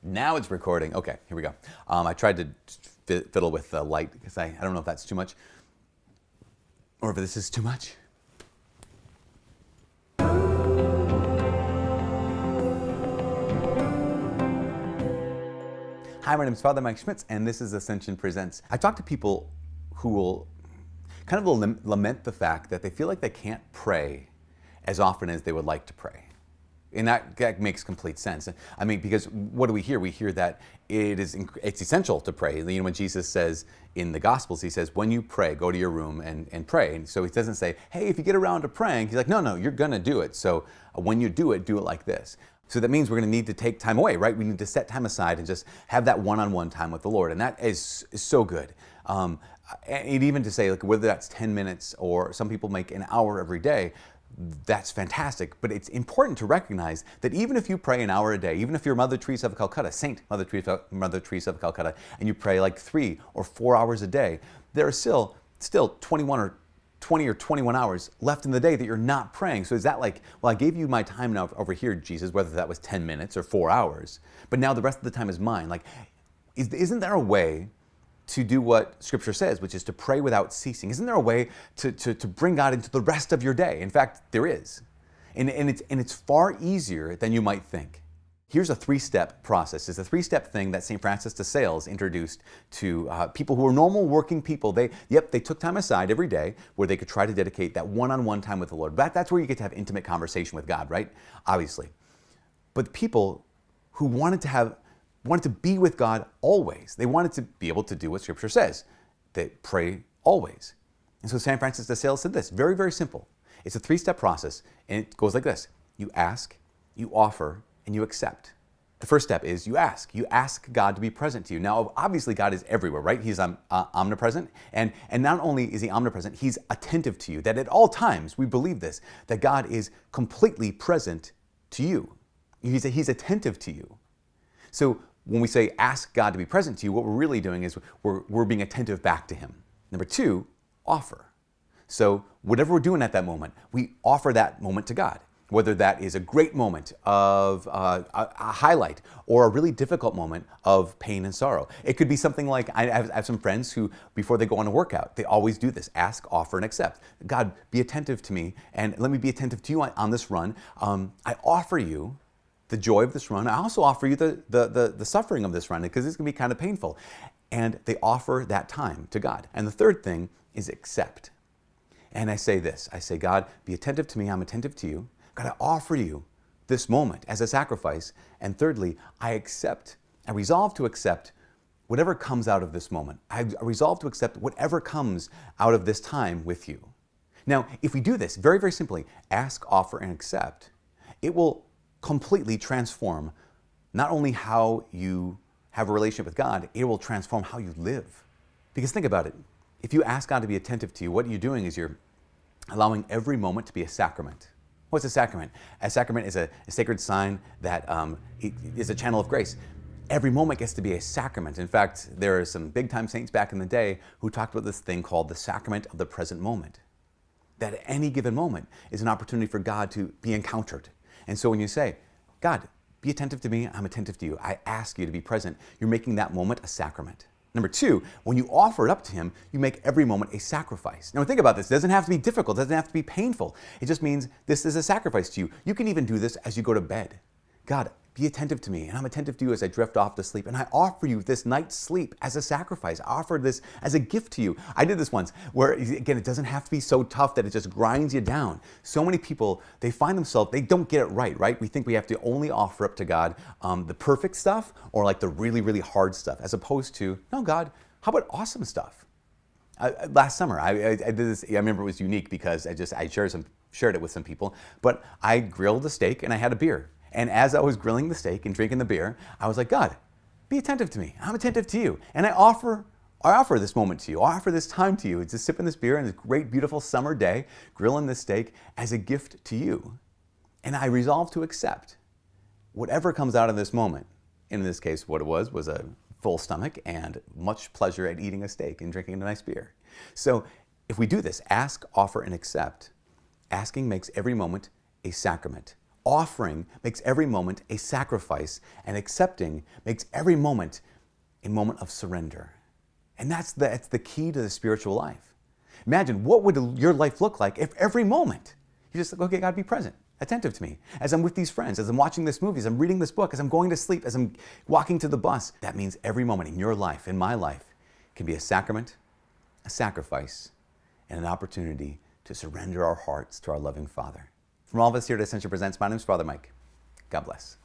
Now it's recording. Okay, here we go. I tried to fiddle with the light because I don't know if that's too much or if this is too much. Hi, my name is Father Mike Schmitz, and this is Ascension Presents. I talk to people who will kind of lament the fact that they feel like they can't pray as often as they would like to pray. And that makes complete sense. I mean, because what do we hear? We hear that it's essential to pray. You know, when Jesus says in the Gospels, he says, when you pray, go to your room and pray. And so he doesn't say, hey, if you get around to praying, he's like, no, you're going to do it. So when you do it like this. So that means we're going to need to take time away, right? We need to set time aside and just have that one-on-one time with the Lord. And that is so good. And even to say, like, whether that's 10 minutes or some people make an hour every day, that's fantastic. But it's important to recognize that even if you pray an hour a day, even if you're Mother Teresa of Calcutta, Saint Mother Teresa of Calcutta, and you pray like 3 or 4 hours a day, there are still 20 or 21 hours left in the day that you're not praying. So is that like, well, I gave you my time now over here, Jesus, whether that was 10 minutes or 4 hours, but now the rest of the time is mine. Like, isn't there a way to do what Scripture says, which is to pray without ceasing? Isn't there a way to bring God into the rest of your day? In fact, there is. And it's far easier than you might think. Here's a 3-step process. It's a 3-step thing that St. Francis de Sales introduced to people who are normal working people. They took time aside every day where they could try to dedicate that one-on-one time with the Lord. That's where you get to have intimate conversation with God, right? Obviously. But the people who wanted to be with God always. They wanted to be able to do what Scripture says. They pray always. And so St. Francis de Sales said this, very, very simple. It's a 3-step process, and it goes like this. You ask, you offer, and you accept. The first step is you ask. You ask God to be present to you. Now, obviously, God is everywhere, right? He's omnipresent. And not only is he omnipresent, he's attentive to you. That at all times, we believe this, that God is completely present to you. He's attentive to you. So when we say ask God to be present to you, what we're really doing is we're being attentive back to him. Number 2, offer. So whatever we're doing at that moment, we offer that moment to God. Whether that is a great moment of a highlight or a really difficult moment of pain and sorrow. It could be something like, I have some friends who, before they go on a workout, they always do this, ask, offer, and accept. God, be attentive to me, and let me be attentive to you on this run. I offer you the joy of this run. I also offer you the suffering of this run, because it's going to be kind of painful. And they offer that time to God. And the third thing is accept. And I say this, I say, God, be attentive to me, I'm attentive to you. God, I offer you this moment as a sacrifice. And thirdly, I resolve to accept whatever comes out of this moment. I resolve to accept whatever comes out of this time with you. Now, if we do this very, very simply, ask, offer, and accept, it will completely transform not only how you have a relationship with God, it will transform how you live. Because think about it. If you ask God to be attentive to you, what you're doing is you're allowing every moment to be a sacrament. What's a sacrament? A sacrament is a sacred sign that is a channel of grace. Every moment gets to be a sacrament. In fact, there are some big-time saints back in the day who talked about this thing called the sacrament of the present moment. That at any given moment is an opportunity for God to be encountered. And so when you say, God, be attentive to me, I'm attentive to you, I ask you to be present, you're making that moment a sacrament. Number 2, when you offer it up to him, you make every moment a sacrifice. Now think about this. It doesn't have to be difficult. It doesn't have to be painful. It just means this is a sacrifice to you. You can even do this as you go to bed. God, be attentive to me, and I'm attentive to you as I drift off to sleep. And I offer you this night's sleep as a sacrifice. I offer this as a gift to you. I did this once where, again, it doesn't have to be so tough that it just grinds you down. So many people, they find themselves, they don't get it right? We think we have to only offer up to God the perfect stuff or like the really, really hard stuff, as opposed to, no, God, how about awesome stuff? Last summer, I did this. I remember it was unique because I shared it with some people, but I grilled a steak and I had a beer. And as I was grilling the steak and drinking the beer, I was like, God, be attentive to me. I'm attentive to you. And I offer this moment to you. I offer this time to you. It's just sipping this beer on this great, beautiful summer day, grilling this steak as a gift to you. And I resolve to accept whatever comes out of this moment. In this case, what it was a full stomach and much pleasure at eating a steak and drinking a nice beer. So if we do this, ask, offer, and accept, asking makes every moment a sacrament. Offering makes every moment a sacrifice, and accepting makes every moment a moment of surrender. And that's the key to the spiritual life. Imagine, what would your life look like if every moment you just like, okay, God, be present, attentive to me. As I'm with these friends, as I'm watching this movie, as I'm reading this book, as I'm going to sleep, as I'm walking to the bus. That means every moment in your life, in my life, can be a sacrament, a sacrifice, and an opportunity to surrender our hearts to our loving Father. From all of us here at Ascension Presents, my name is Father Mike. God bless.